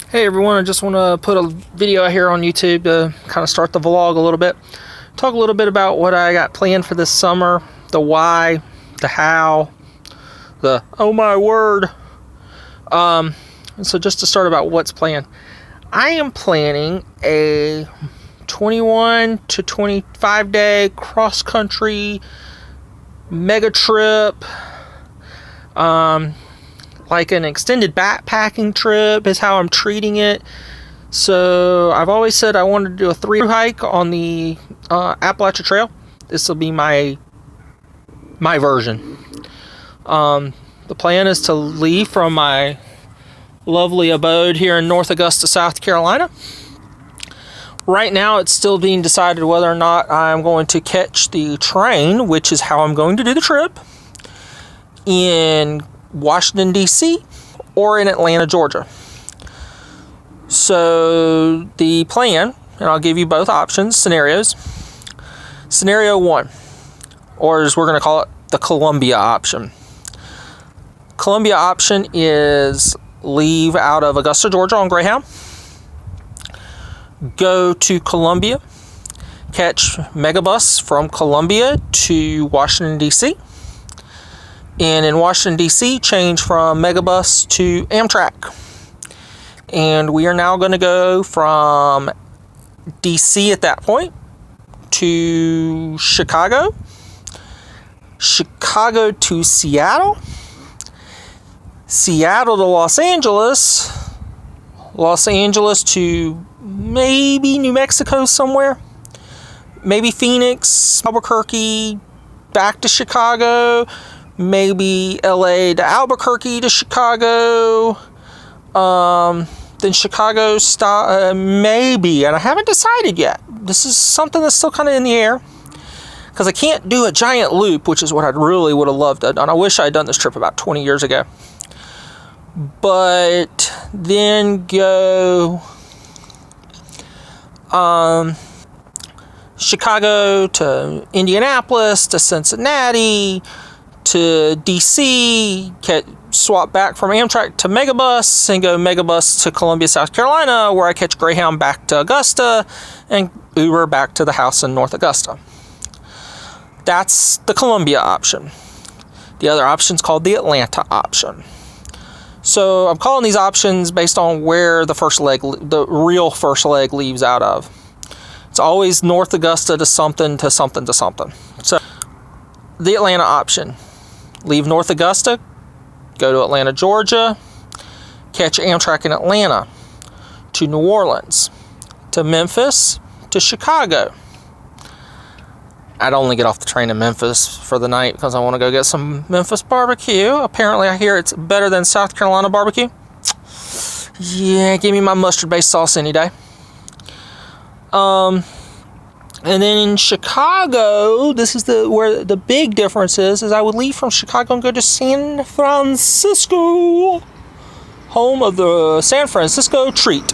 Hey everyone, I just want to put a video out here on YouTube to kind of start the vlog a little bit. Talk a little bit about what I got planned for this summer, the why, the how, the oh my word. And so just to start about what's planned. I am planning a 21 to 25 day cross country mega trip. Like an extended backpacking trip is how I'm treating it. So I've always said I wanted to do a 3 hike on the Appalachia Trail. This will be my version. The plan is to leave from my lovely abode here in North Augusta, South Carolina. Right now it's still being decided whether or not I'm going to catch the train, which is how I'm going to do the trip, in Washington, D.C. or in Atlanta, Georgia. So the plan, and I'll give you both options, scenarios. Scenario 1, or as we're going to call it, the Columbia option. Columbia option is leave out of Augusta, Georgia on Greyhound, go to Columbia, catch Megabus from Columbia to Washington, D.C., and in Washington, D.C., change from Megabus to Amtrak. And we are now going to go from D.C. at that point to Chicago, Chicago to Seattle, Seattle to Los Angeles, Los Angeles to maybe New Mexico somewhere, maybe Phoenix, Albuquerque, back to Chicago, maybe LA to Albuquerque to Chicago, then Chicago maybe, and I haven't decided yet. This is something that's still kind of in the air, because I can't do a giant loop, which is what I really would have loved to have done. I wish I had done this trip about 20 years ago. But then go Chicago to Indianapolis to Cincinnati to DC, swap back from Amtrak to Megabus, and go Megabus to Columbia, South Carolina, where I catch Greyhound back to Augusta, and Uber back to the house in North Augusta. That's the Columbia option. The other option is called the Atlanta option. So I'm calling these options based on where the real first leg leaves out of. It's always North Augusta to something to something to something. So the Atlanta option. Leave North Augusta, go to Atlanta, Georgia, catch Amtrak in Atlanta, to New Orleans, to Memphis, to Chicago. I'd only get off the train in Memphis for the night because I want to go get some Memphis barbecue. Apparently I hear it's better than South Carolina barbecue. Yeah, give me my mustard-based sauce any day. And then in Chicago, this is where the big difference is I would leave from Chicago and go to San Francisco, home of the San Francisco Treat. We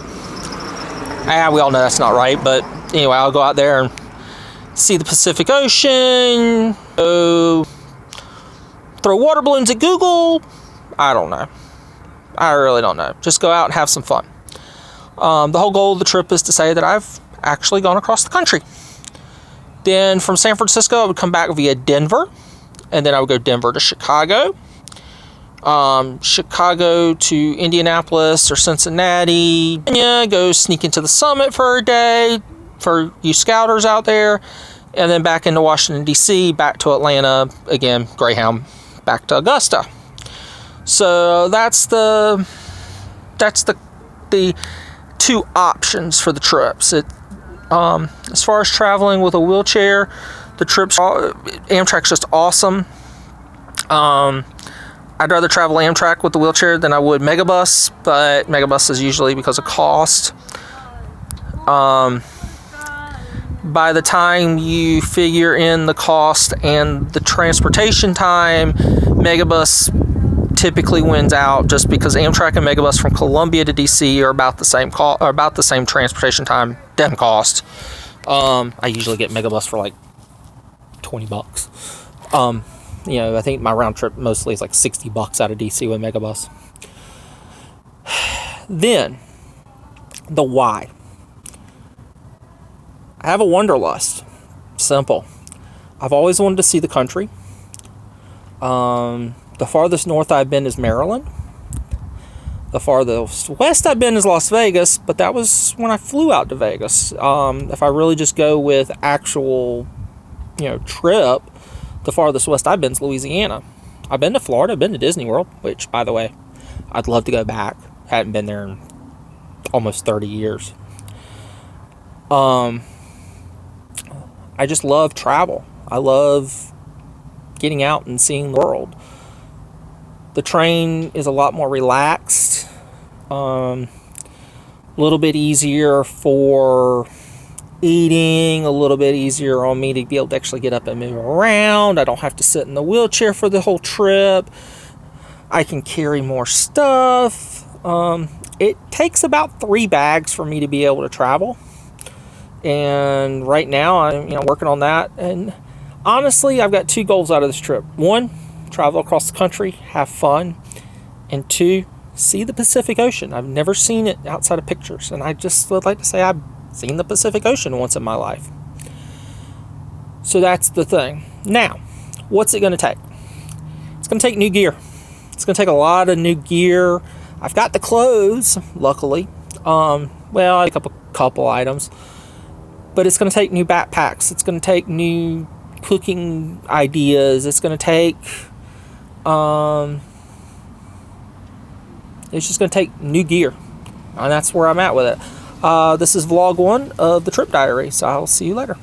all know that's not right, but anyway, I'll go out there and see the Pacific Ocean, throw water balloons at Google. I don't know. I really don't know. Just go out and have some fun. The whole goal of the trip is to say that I've actually gone across the country. Then from San Francisco, I would come back via Denver, and then I would go Denver to Chicago, Chicago to Indianapolis or Cincinnati, go sneak into the summit for a day for you scouters out there, and then back into Washington, D.C., back to Atlanta, again, Greyhound, back to Augusta. So that's the two options for the trips. As far as traveling with a wheelchair, the trips, Amtrak's just awesome. I'd rather travel Amtrak with the wheelchair than I would Megabus, but Megabus is usually because of cost. By the time you figure in the cost and the transportation time, Megabus typically wins out, just because Amtrak and Megabus from Columbia to DC are about the same about the same transportation time and cost. I usually get Megabus for like $20. I think my round trip mostly is like $60 out of DC with Megabus. Then The why. I have a wanderlust. Simple. I've always wanted to see the country. The farthest north I've been is Maryland. The farthest west I've been is Las Vegas, but that was when I flew out to Vegas. If I really just go with actual, trip, the farthest west I've been is Louisiana. I've been to Florida, I've been to Disney World, which, by the way, I'd love to go back. Hadn't been there in almost 30 years. I just love travel. I love getting out and seeing the world. The train is a lot more relaxed, a little bit easier for eating, a little bit easier on me to be able to actually get up and move around. I don't have to sit in the wheelchair for the whole trip. I can carry more stuff. It takes about 3 bags for me to be able to travel. And right now I'm working on that. And honestly, I've got 2 goals out of this trip. 1, travel across the country, have fun. And 2, see the Pacific Ocean. I've never seen it outside of pictures. And I just would like to say I've seen the Pacific Ocean once in my life. So that's the thing. Now, what's it going to take? It's going to take new gear. It's going to take a lot of new gear. I've got the clothes, luckily. I pick up a couple items. But it's going to take new backpacks. It's going to take new cooking ideas. It's going to take... it's just going to take new gear. And that's where I'm at with it. This is vlog 1 of the trip diary. So I'll see you later.